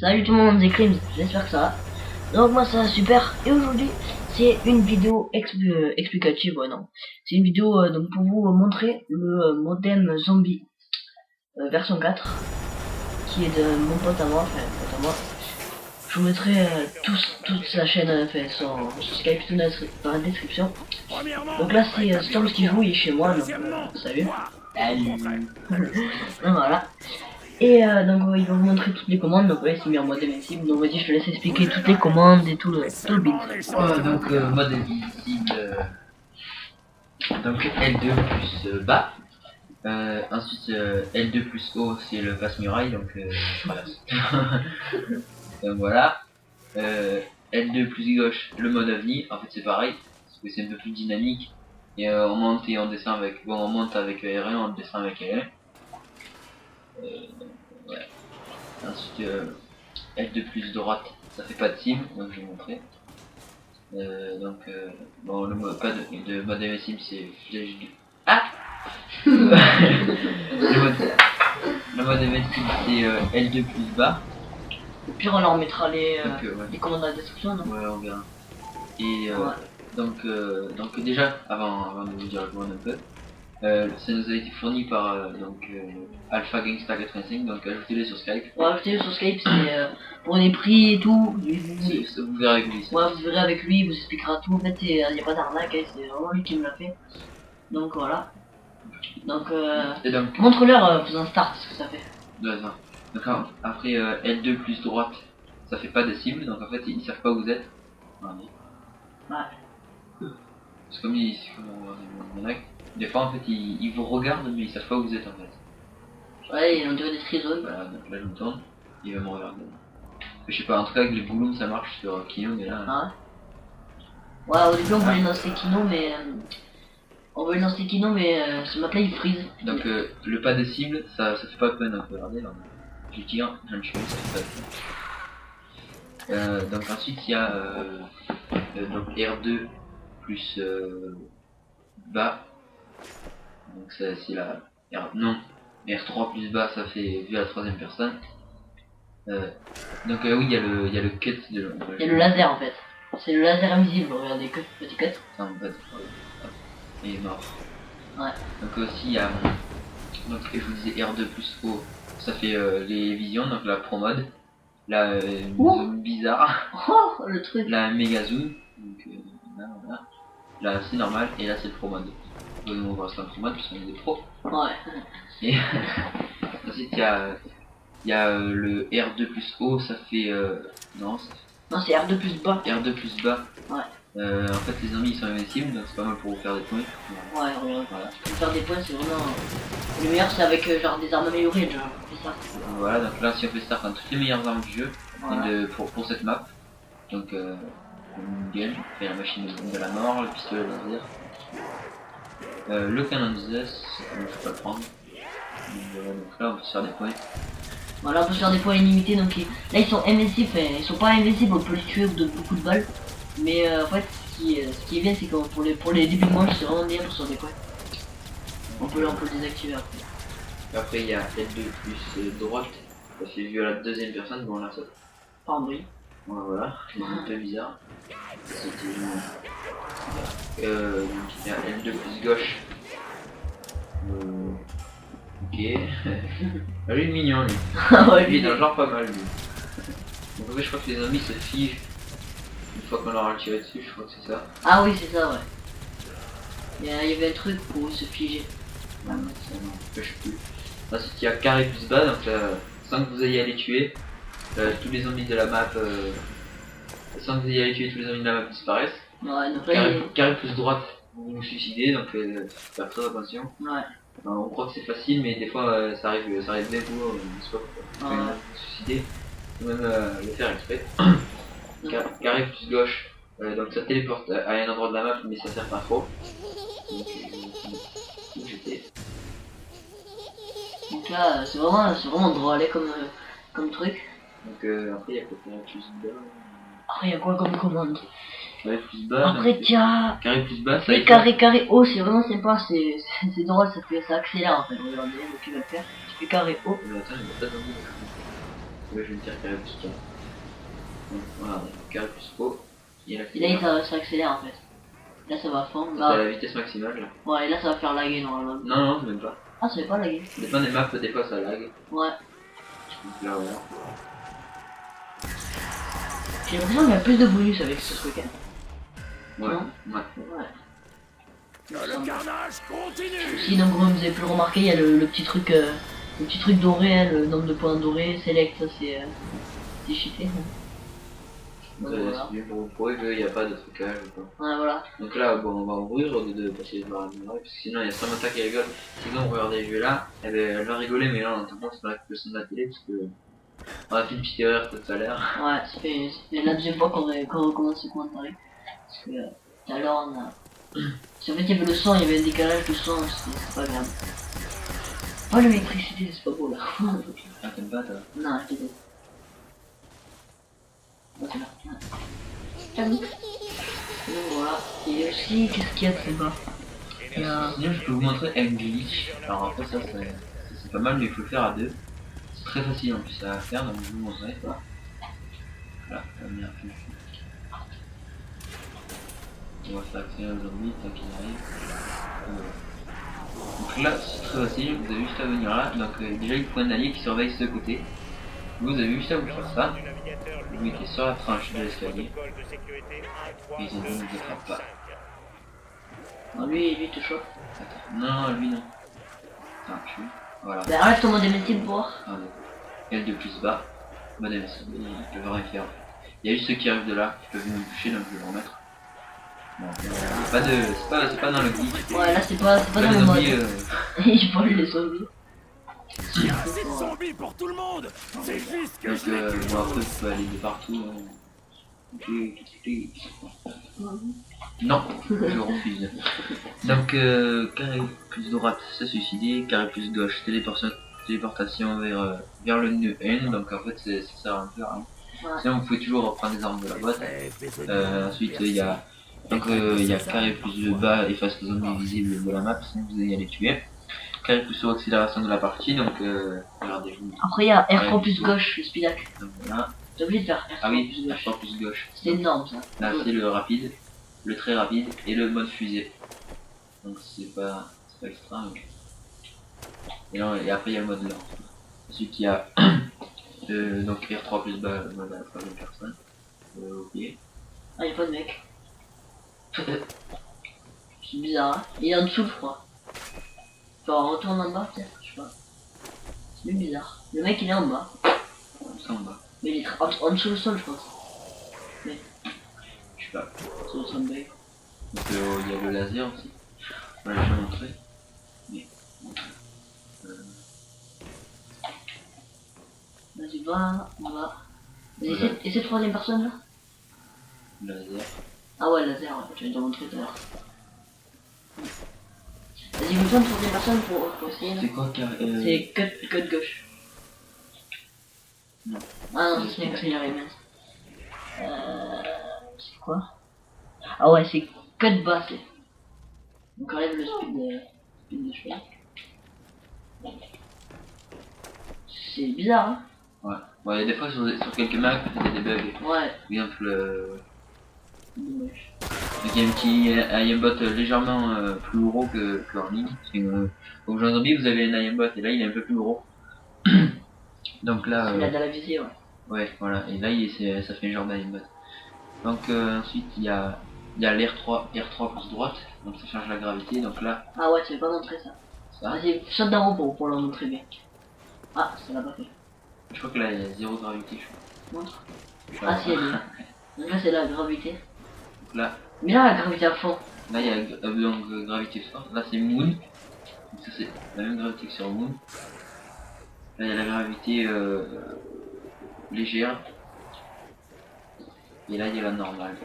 Salut tout le monde, c'est Crims, j'espère que ça va. Donc moi ça va super, et aujourd'hui c'est une vidéo explicative, ouais non. C'est une vidéo donc pour vous montrer le modem zombie version 4, qui est de mon pote à moi, enfin pote à moi. Je vous mettrai toute sa chaîne, enfin son Skype tout dans la description. Donc là c'est Storms qui joue, il est chez moi, donc salut. Salut. Voilà. Et donc il va vous montrer toutes les commandes, donc ouais, c'est mis en mode invincible, donc vas-y je te laisse expliquer toutes les commandes et tout le build. Donc mode invincible, donc L2 plus bas, ensuite L2 plus haut c'est le passe-muraille, donc voilà. Donc voilà, L2 plus gauche le mode ovni, en fait c'est pareil, parce que c'est un peu plus dynamique, et on monte et on descend avec, bon on monte avec R1, on descend avec L1. Ouais. Ensuite L2 plus droite, ça fait pas de cible, donc je vais montrer. Bon, le mode, pas de mode invincible, c'est flèche du. Ah le mode invincible c'est L2 plus bas. Au pire on leur mettra les commandes dans la description, non? Ouais, on verra. Et donc déjà, avant de vous dire la commande un peu, ça nous a été fourni par Alpha Gangsta 85, donc ajoutez-les sur Skype. Ouais, ajoutez-les sur Skype, c'est pour les prix et tout. Vous verrez avec lui. Ouais, vous verrez avec lui, il vous expliquera tout. En fait, il n'y a pas d'arnaque, hein, c'est vraiment lui qui me l'a fait. Donc voilà. Donc, montre-leur faisant start ce que ça fait. Donc après L2 plus droite, ça fait pas de cible, donc en fait ils savent pas où vous êtes. Ouais. C'est comme il y en a, des fois en fait ils vous regardent mais ils savent pas où vous êtes en fait. Ouais, ils ont duré des free zones. Voilà, donc là je me tourne, il va me regarder. Je sais pas, en tout cas avec les boulons ça marche sur Kino, mais là. Ah ouais. Ouais, au début on voulait lancer Kino, mais. Ce map là il freeze. Donc le pas de cible, ça fait pas de peine, on peut regarder là. Je tire, je viens de tuer, ça fait pas de peine. Donc ensuite il y a donc R2 plus bas, donc c'est la R3 plus bas, ça fait vu à la troisième personne. Donc oui, il y a le cut de. Il y a le laser en fait. C'est le laser invisible, regardez que petit cut. En fait, il est mort. Ouais. Donc aussi il y a donc je vous disais R2 plus haut, ça fait les visions, donc la pro mode, la zoom bizarre, oh le truc, la méga zoom, donc voilà. Là c'est normal, et là c'est le pro mode. Donc on va rester en pro mode parce qu'on est des pros. Ouais. Et ensuite il y a le R2 plus haut, ça fait non c'est R2 plus bas. R2 plus bas. Ouais. En fait les zombies ils sont invincibles, donc c'est pas mal pour vous faire des points. Ouais, regarde, voilà. Pour faire des points c'est vraiment le meilleur, c'est avec genre des armes améliorées, genre ça. Voilà, donc là si on fait start dans toutes les meilleures armes du jeu, voilà. Pour cette map, donc une gun, la machine de la mort, le pistolet laser, le canon de Zeus, je peux pas le prendre. Donc là on peut se faire des points. Voilà, on peut se faire des points illimités, donc là ils sont invincibles, ils sont pas invincibles, on peut les tuer de beaucoup de balles. Mais en fait ce qui est bien c'est que pour les débuts de manche c'est vraiment bien pour se faire des points. On peut le désactiver après. Après il y a L2 plus droite, ça fait vu à la deuxième personne, bon là ça. Pardon, oui. Voilà, c'est un peu bizarre. C'était donc il y a L2 plus gauche. Ok. Lui il est mignon lui. Ouais, lui il est dans le genre pas mal lui. Donc en fait je crois que les zombies se figent une fois qu'on leur a tiré dessus, je crois que c'est ça. Ah oui c'est ça ouais. Il y avait un truc pour se figer. Ah non, ça non, je sais plus. Ensuite il y a carré plus bas, donc sans que vous ayez à les tuer, tous les zombies de la map, sans que vous ayez à les tuer, tous les zombies de la map disparaissent. Ouais, donc là, carré plus droite, vous vous suicidez, donc faire très attention. Ouais. On croit que c'est facile, mais des fois ça arrive bien pour soit vous suicider, ou même le faire exprès. Carré plus gauche, donc ça téléporte à un endroit de la map, mais ça sert pas trop. Donc là c'est vraiment drôle comme truc. Donc après il y a quoi plus bas. Après il y a quoi comme commande? Carré plus bas. Après tiens. Carré plus bas. Ça carré haut c'est vraiment sympa, c'est drôle, ça accélère en fait. Regardez, donc il va le faire. Tu fais carré haut. Attends, je vais pas je vais me dire carré plus 4. Donc voilà, carré plus O. Et là ça accélère en fait. Là ça va à fond. C'est Là... à la vitesse maximale là. Ouais, et là ça va faire laguer normalement. Non, même pas. Ah, ça va pas laguer. Ça dépend des maps, des fois ça lag. Ouais. Donc là, voilà. J'ai l'impression qu'il y a plus de bonus avec ce truc. Hein. Ouais, Non ouais. Le carnage continue. Si donc comme vous avez pu le remarquer, il y a le petit truc doré, hein, le nombre de points dorés, select, ça c'est cheaté. Hein. Donc, Donc, voilà. c'est bien pour vous prouver qu'il n'y a pas de trucage ou quoi. Ouais, voilà. Donc là, bon, on va ouvrir au lieu de passer par la muraille, parce que sinon il y a Samantha qui rigole. Sinon, regardez, je vais là, eh ben, elle va rigoler, mais là on entend pas c'est pas le son de la télé, parce que on a fait une petite erreur tout à l'heure. Ouais, ça fait la deuxième fois qu'on recommence ce commentaire. Parce que tout à l'heure on a... Si en fait il y avait le son, il y avait un décalage de son, c'est pas grave. Oh l'électricité, c'est pas beau là. Ah, t'aimes pas toi? Non, je t'ai bon, c'est là. Ouais. Donc voilà. Et aussi, qu'est-ce qu'il y a de sympa? Il y a... Sinon, je peux vous montrer un glitch. Alors après, ça c'est pas mal, mais il faut le faire à deux. C'est très facile en plus à faire, donc je vous montrerai. Voilà, la première flèche. On va faire accélérer aujourd'hui, tant qu'il arrive. Donc là, c'est très facile, vous avez juste à venir là. Donc déjà, il faut un allié qui surveille ce côté. Vous avez juste à vous faire ça. Vous mettez sur la tranche de l'escalier. Et ils ne vous attrapent pas. Non, lui il te chope. Attends, non, lui non. Attends, je suis. Voilà. Bah arrête ton mode MST pour voir. Ah, L2 plus bas. Madame, il peut rien faire. Il y a juste ceux qui arrivent de là qui peuvent me toucher, donc je vais le remettre. Bon, c'est pas dans le glitch. Ouais, là c'est pas dans Les le mode. zombies, Il vole les zombies. Il y a assez de zombies pour tout le monde. C'est juste que je les tue bon, après, tu peux aller de partout. Non, je refuse. Donc, carré plus droite, se suicider. Carré plus gauche, téléportation vers le nœud N. Donc, en fait, c'est ça un peu. Hein. Ouais. Sinon, vous pouvez toujours reprendre les armes de la boîte. Ensuite, il y a carré plus bas, efface les zombies visibles de la map, sinon vous allez les tuer. Carré plus haut, accélération de la partie, donc regardez, je vous dis. Après il y a R3 plus gauche, le speedac. Donc voilà. J'ai oublié de faire R3 Ah oui, plus gauche. R3 plus gauche. C'est énorme ça. Là, c'est le rapide, le très rapide et le mode fusée. Donc c'est pas extra. Mais... Et après, il y a le mode lent. Ensuite, il y a donc R3 plus bas, le mode à la troisième personne. Ok. Ah, il y a pas de mec. C'est bizarre, hein. Il est en dessous, je crois. Genre, retourne en bas, peut-être, je sais pas. C'est bien bizarre. Le mec, il est en bas. Ça en bas. Mais il est en dessous le sol, je pense. Mais, Je sais pas. c'est le sol bug. Donc il y a le laser aussi. Voilà, je vais montrer. Mais, Vas-y, va, on va. Vas-y, essaie de troisième personne là. laser. Ah ouais, laser, ouais, tu viens de montrer tout à l'heure. Vas-y, vous tourne troisième personne pour essayer. C'est quoi carré C'est cut gauche. Non. Ah non, c'est accéléré, mince. C'est quoi? Ah ouais, c'est cut bas, c'est. Donc enlève le speed de cheval. C'est bizarre, hein? Ouais. Ouais, il y a des fois sur quelques maps, il y a des bugs. Ouais. Par exemple, Dommage. il y a un petit aimbot légèrement plus gros que en ligne. Au jeu zombie, vous avez un aimbot et là il est un peu plus gros. Donc là. Il a de la visée, ouais. Ouais, voilà. Et là, ça fait un genre d'aimbot. Donc ensuite, il y a l'R3 plus droite. Donc ça change la gravité. Donc là, Ah ouais, tu veux pas montrer ça. ça. Vas-y, saute d'un robot pour le montrer bien. Ah, ça l'a pas fait. Je crois que là, il y a zéro gravité. Montre. Je Ah si, elle est là. Donc là, c'est la gravité. Donc là, Mais là, la gravité à fond. là, il y a donc gravité forte. Là, c'est Moon. Donc ça, c'est la même gravité que sur Moon. Là, il y a la gravité légère. Et là, il y a la normale.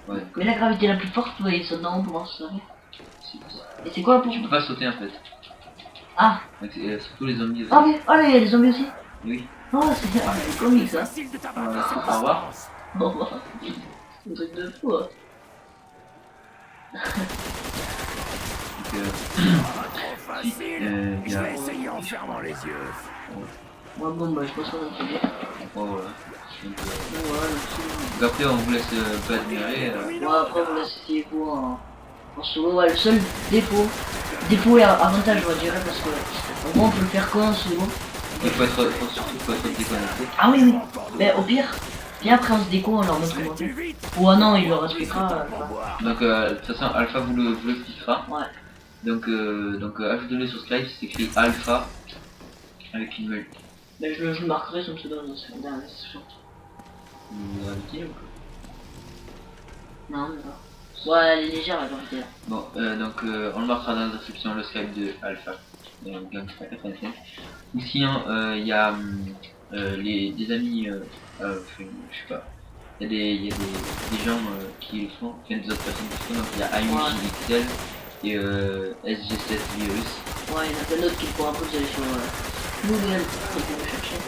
Ouais, Mais la gravité la plus forte, ouais, il saute d'un robot, comment ça fait? c'est- Et c'est quoi pour... tu peux pas sauter en fait. Ah. Donc, surtout les zombies. Ah mais, oh là, il y a des zombies aussi. Oui. Oh, c'est comique ça. facile de Voilà, t'abattre. au revoir. Au revoir. C'est un truc de fou, hein. Donc, Trop facile. il y Je a- vais essayer en fermant les yeux. Ouais, bon, bah, je pense qu'on a fait bien. Bon, voilà. Donc, Donc, voilà, donc, donc après, on vous laisse un peu admirer. ouais, après, on va essayer pour en solo. Ouais, le seul défaut et avantage, on va dire, parce que, en gros, on peut le faire qu'en solo. Il faut surtout faut être déconnecté. Ah oui, oui. Mais au pire, viens après, on se déco, on leur montre comment faire. Ou ah non, il leur expliquera. Donc, de toute façon, Alpha vous le expliquera. Ouais. Donc, ajoutez-le sur Skype, c'est écrit Alpha avec une meule. Mais je le marquerai son pseudo dans la description. Vous invitez ou quoi? Non, mais pas. Ouais, elle est légère la vérité là. Bon, on le marquera dans la description, le Skype de Alpha. Gangsta 85. Ou sinon, il y a des amis, je sais pas, il y a des gens qui le font, enfin des autres personnes qui le font, donc il y a IMJXL et SG7 Virus. Ouais, il y en a plein d'autres qui le font, après vous allez sur Google, vous pouvez chercher.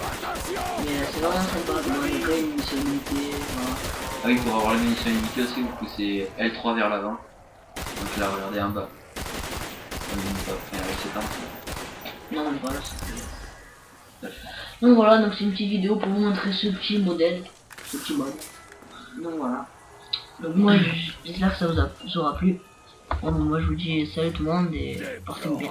Mais c'est vraiment sympa, il y a quand même une mission limitée, voilà. Ah oui, pour avoir la munition limitée aussi, vous poussez L3 vers l'avant. Donc là, regardez en bas. Non, mais voilà, donc voilà, donc c'est une petite vidéo pour vous montrer ce petit modèle, ce petit mode. Donc voilà. Donc moi, j'espère que ça vous aura plu. Bon, moi je vous dis salut tout le monde et portez-vous bien.